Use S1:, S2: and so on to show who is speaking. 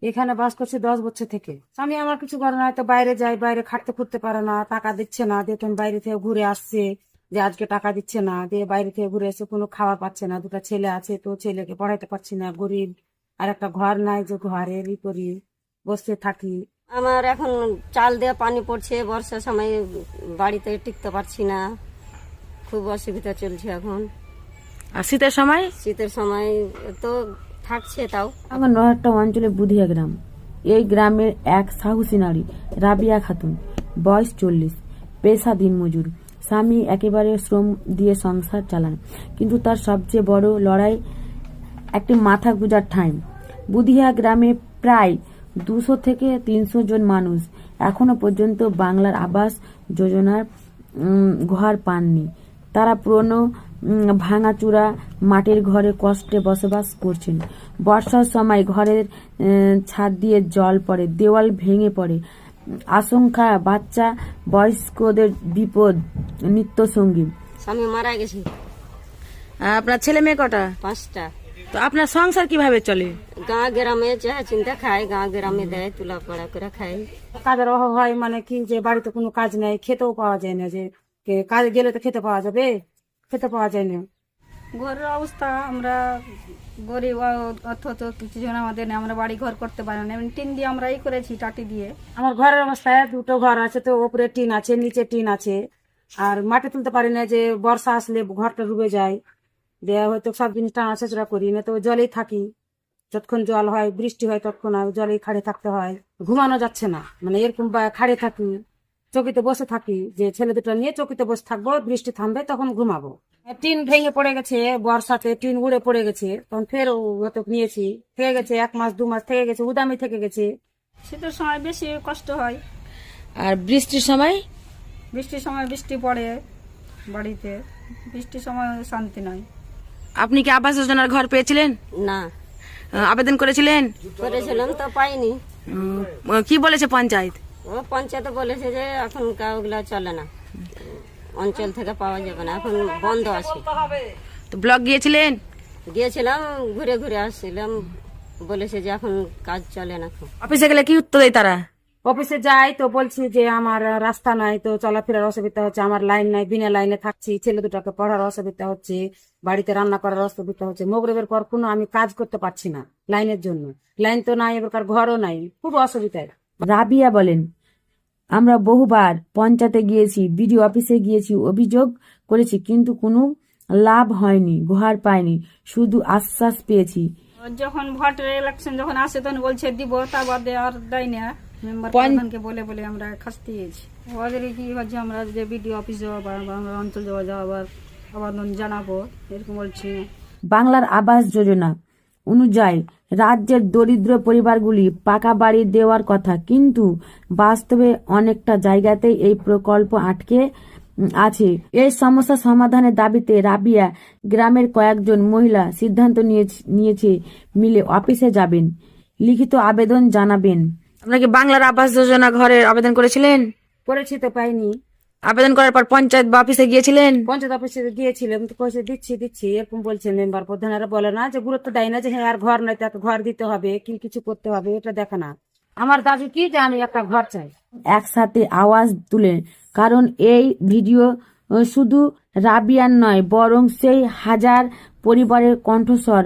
S1: এখানে বাস করছে 10 বছর থেকে। স্বামী আমার কিছু করে না, তো বাইরে যাই, বাইরে খাটতে খুঁড়তে পারে না, টাকা দিচ্ছে না, দেখুন বাইরে থেকে ঘুরে আসছে যে আজকে টাকা দিচ্ছে না, দিয়ে বাইরে থেকে ঘুরে এসে কোনো খাবার পাচ্ছে না। দুটা ছেলে আছে, তো ছেলেকে পড়াইতে পারছি না, গরিব। আর একটা ঘর নাই যে ঘরের করি, বসে থাকি।
S2: আমার এখন চাল দিয়ে পানি পড়ছে, বর্ষার সময় বাড়িতে টিকতে পারছি না, খুব অসুবিধা চলছে এখন।
S3: আর শীতের সময়?
S2: শীতের সময় তো থাকছে তাও।
S3: আমার নয়ারটা অঞ্চলে বুধিয়া গ্রাম। এই গ্রামের এক সাহসী নারী রাবিয়া খাতুন, বয়স 40, পেশা দিনমজুর। স্বামী একেবারে শ্রম দিয়ে সংসার চালান, কিন্তু তার সবচেয়ে বড় লড়াই একটি মাথা গুজার ঠাঁই। বুধিয়া গ্রামে প্রায় 200 থেকে 300 জন মানুষ এখনো পর্যন্ত বাংলার আবাস যোজনার ঘর পাননি। তারা পুরনো ভাঙাচুরা মাটির ঘরে কষ্টে বসবাস করছেন। বর্ষার সময় ঘরের ছাদ দিয়ে জল পড়ে, দেওয়াল ভেঙে পড়ে। আশঙ্কা, বাচ্চা বয়স্কদের বিপদ নিত্য সঙ্গী।
S2: স্বামী মারা গেছে।
S3: আপনার ছেলে মেয়ে কটা?
S2: 5টা।
S3: তো আপনার সংসার কিভাবে চলে?
S2: গাঁ গ্রামে যাহা চিন্তা খায়, গাঁ গ্রামে দেয়, তুলা পড়া করে খায়।
S1: কাজের অভাব হয়, মানে কি যে বাড়িতে কোনো কাজ নেই, খেতেও পাওয়া যায় না। যে কাজে গেলে তো খেতে পাওয়া যাবে, খেতে পাওয়া যায় না।
S4: ঘরের অবস্থা, আমরা গরিব, অথচ কিছু জন আমাদের নেই, আমরা বাড়ি ঘর করতে পারি না। এমনি টিন দিয়ে আমরা এই করেছি, টাটি দিয়ে।
S1: আমার ঘরের অবস্থায় 2টো ঘর আছে, তো ওপরে টিন আছে, নিচে টিন আছে। আর মাটি তুলতে পারি না, যে বর্ষা আসলে ঘরটা ডুবে যায়। দেয়া হয়তো সব জিনিস টানা ছেঁচড়া করি না, তো জলেই থাকি। যতক্ষণ জল হয়, বৃষ্টি হয়, ততক্ষণ আর জলেই খাড়ে থাকতে হয়। ঘুমানো যাচ্ছে না, মানে এরকম খাড়ে থাকি, চকিতে বসে থাকি, যে ছেলে দুটো নিয়ে চকিতে বসে থাকবো, বৃষ্টি থামবে তখন ঘুমাবো। টিন ভেঙে পড়ে গেছে, বর্ষাতে টিন উড়ে পড়ে গেছে, তখন ফের হয়তো নিয়েছি, থেকে গেছে 1 মাস 2 মাস থেকে গেছে, উদামি থেকে গেছে।
S4: শীতের সময় বেশি কষ্ট হয়।
S3: আর বৃষ্টির সময়?
S4: বৃষ্টির সময় বৃষ্টি পড়ে বাড়িতে, বৃষ্টির সময় শান্তি নয়।
S3: আপনি কি আবাস যোজনার ঘর পেয়েছিলেন?
S2: না,
S3: আবেদন করেছিলেন?
S2: করেছিলাম তো পাইনি।
S3: কি বলেছে পঞ্চায়েত?
S2: ও পঞ্চায়েতে বলেছে যে এখন ওগুলা চলে না, অঞ্চল থেকে পাওয়া যাবে না, এখন বন্ধ আছে।
S3: তো ব্লক গিয়েছিলেন?
S2: গিয়েছিলাম, ঘুরে ঘুরে আসছিলাম, বলেছে যে এখন কাজ চলে না।
S3: অফিসে গেলে কি উত্তর দেয় তারা?
S1: অফিসে যাই তো বলছি যে আমার রাস্তা নাই, তো চলাফেরার অসুবিধা হচ্ছে, আমার লাইন নাই, বিনা লাইনে থাকছি, ছেলে দুটাকে পড়ার অসুবিধা হচ্ছে, বাড়িতে রান্না করার অসুবিধা হচ্ছে। মগরবের পর কোনো আমি কাজ করতে পারছি না লাইনের জন্য। লাইন তো নাই, এবার ঘরও নাই, খুব অসুবিধায়।
S3: রাবিয়া বলেন, আমরা বহুবার পঞ্চায়েতে গিয়েছি, বিডিও অফিসে গিয়েছি, অভিযোগ করেছি, কিন্তু কোনো লাভ হয়নি, ঘর পাইনি, শুধু আশ্বাস পেয়েছি।
S4: যখন ভোটের ইলেকশন যখন আসে তখন বলছে দিব, তা বাদে আর দেয় না। মেম্বার প্রধানকে বলে বলে আমরা খাস্তি গেছি। ওদের কি হচ্ছে, আমরা যে বিডিও অফিস যাওয়া বা আমরা অঞ্চল যাওয়া আবার আবেদন জানাবো, এরকম বলছি।
S3: বাংলার আবাস যোজনা অনুযায়ী রাজ্যের দরিদ্র পরিবারগুলি পাকা বাড়ি দেওয়ার কথা, কিন্তু বাস্তবে অনেকটা জায়গাতেই এই প্রকল্প আটকে আছে। এই সমস্যা সমাধানের দাবিতে রাবিয়া গ্রামের কয়েকজন মহিলা সিদ্ধান্ত নিয়েছে মিলে অফিসে যাবেন, লিখিত আবেদন জানাবেন। আপনাকে বাংলার আবাস যোজনা ঘরের আবেদন করেছিলেন?
S1: করেছি তো পাইনি।
S3: আবেদন করার পর পঞ্চায়েত বা অফিসে গিয়েছিলেন?
S1: পঞ্চায়েত অফিসে গিয়েছিলাম, তো পয়সা দিচ্ছি দিচ্ছি এরকম বলছে মেম্বার প্রধানেরা, বলে না যে গুরুত্ব দেয় না যে হ্যাঁ আর ঘর নাই, তাকে ঘর দিতে হবে, কি কিছু করতে হবে, এটা দেখে না। আমার দাবি কি যে আমি একটা ঘর চাই।
S3: একসাথে আওয়াজ তুলে, কারণ এই ভিডিও শুধু রাবিয়ার নয়, বরং সেই হাজার পরিবারের কণ্ঠস্বর।